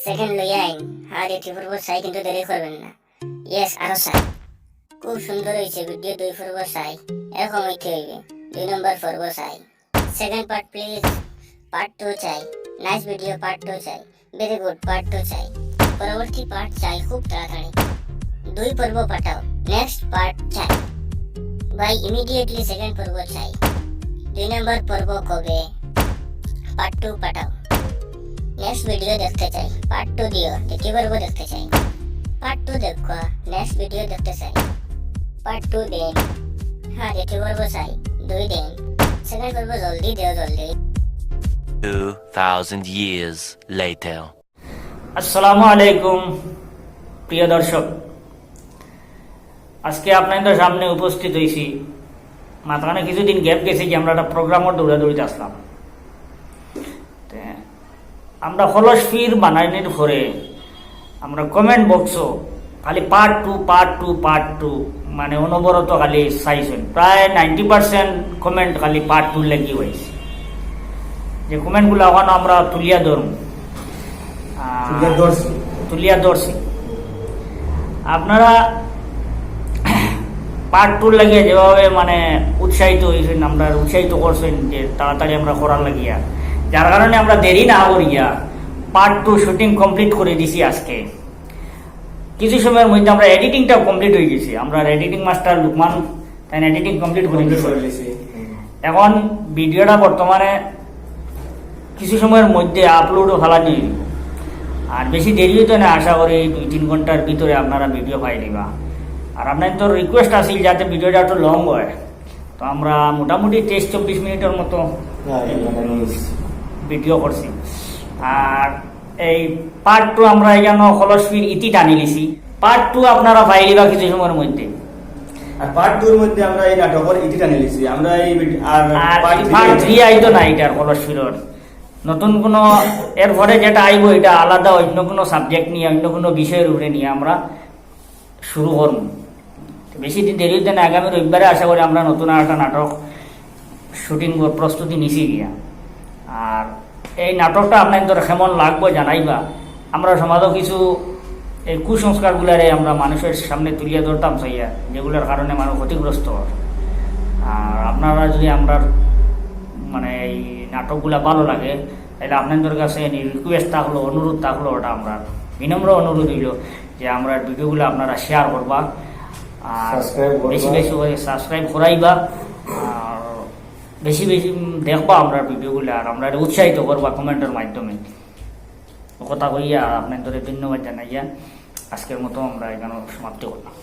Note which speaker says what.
Speaker 1: Second লইয়া আইন আর এটি পর্ব চাই কিন্তু দেরি করবেন না। ইয়েস আরো চাই, খুব সুন্দর হয়েছে ভিডিও। 2 পর্ব চাই, এরকম হইতে হইবে। 2 নম্বর পর্ব চাই, সেকেন্ড পার্ট প্লিজ। পার্ট 2 চাই, নাইস ভিডিও। পার্ট 2 চাই, ভেরি গুড। পার্ট 2 চাই, পরবর্তী পার্ট চাই খুব তাড়াতাড়ি। 2 পর্ব পাঠাও, নেক্সট পার্ট চাই ভাই ইমিডিয়েটলি। সেকেন্ড পর্ব চাই। 2 নম্বর পর্ব কবে? পার্ট 2 পাঠাও। নেক্সট ভিডিও দেখতে চাই, পার্ট 2 দিও। 2 পর্ব দেখতে চাই, পার্ট 2 দেখো। নেক্সট ভিডিও দেখতে চাই, পার্ট 2 দেন। হ্যাঁ 2 পর্ব চাই, 2 দেন। সেকেন্ড পর্ব জলদি দিও, জলদি।
Speaker 2: 2000 years later.
Speaker 3: আসসালামু আলাইকুম প্রিয় দর্শক, আজকে আপনাদের সামনে উপস্থিত হয়েছি। মাঝখানে কিছুদিন গ্যাপ গেছে যে আমরা একটা প্রোগ্রামও দৌড়াদৌড়িতে আসলাম। আমরা ফলসফির বানানোর পরে আমরা কমেন্ট বক্সও খালি পার্ট 2 পার্ট 2 পার্ট 2 মানে অনবরত খালি চাইছেন। প্রায় 90% কমেন্ট খালি পার্ট 2 লেগে হয়েছে। যে কমেন্টগুলো এখন আমরা তুলিয়া ধরুন, তুলিয়া ধরছি। আপনারা পার্ট 2 লাগিয়ে যেভাবে মানে উৎসাহিত হয়েছেন, আমরা উৎসাহিত করছেন যে তাড়াতাড়ি আমরা করার লাগিয়া, যার কারণে আমরা দেরি না করিয়া পার্ট 2 শুটিং কমপ্লিট করে দিছি আজকে। কিছু সময়ের মধ্যে আমরা এডিটিংটাও কমপ্লিট হয়ে গেছি। আমরা এডিটিং মাস্টার লুকমান তাই এডিটিং কমপ্লিট করে দিয়েছি। এখন ভিডিওটা বর্তমানে কিছু সময়ের মধ্যে আপলোডও ফেলা নেই, আর বেশি দেরি হইতো না। আশা করি 2-3 ঘন্টার ভিতরে আপনারা ভিডিও পাই দিবা। আর আপনার তো রিকোয়েস্ট আসিল যাতে ভিডিওটা একটু লং হয়, তো আমরা মোটামুটি 23-24 মিনিটের মতো ভিডিও করছি। আর এই পার্ট 2 আমরা এখানে ফলসফির ইতি টানি লিছি। পার্ট 2 আপনারা পাই দিবা কিছু সময়ের মধ্যে।
Speaker 4: আর পার্ট 2 এর মধ্যে আমরা এই নাটকের ইতি টানি লিছি। আমরা এই আর
Speaker 3: পার্ট 3 আইতো না এটার ফলসফিরর নতুন কোনো। এরপরে যেটা আইব এটা আলাদা অন্য কোনো সাবজেক্ট নিয়ে, অন্য কোনো বিষয়ের উপরে নিয়ে আমরা শুরু করব। বেশি দিন দেরি হইতে না, আগামী রবিবারে আশা করি আমরা নতুন আর একটা নাটক শুটিং প্রস্তুতি নিছি গিয়া। আর এই নাটকটা আপনাদের কেমন লাগবে জানাইবা। আমরা সমাজও কিছু এই কুসংস্কারগুলারে আমরা মানুষের সামনে তুলিয়া ধরতাম চাইয়া, যেগুলোর কারণে মানুষ ক্ষতিগ্রস্ত হয়। আর আপনারা যদি আমরা মানে এই নাটকগুলা ভালো লাগে, তাহলে আপনাদের কাছে রিকোয়েস্ট থাকলো, অনুরোধ থাকলো, ওটা আমরা বিনম্র অনুরোধ হইল যে আমরা ভিডিওগুলো আপনারা শেয়ার করবা, আর বেশি বেশি করে সাবস্ক্রাইব করাইবা, আর বেশি বেশি দেখবা আমরা ভিডিওগুলো, আর আমরা উৎসাহিত করবা কমেন্টের মাধ্যমে। কথা কইয়া আপনাদের ধন্যবাদ জানাইয়া আজকের মতো আমরা এখানে সমাপ্তি করলাম।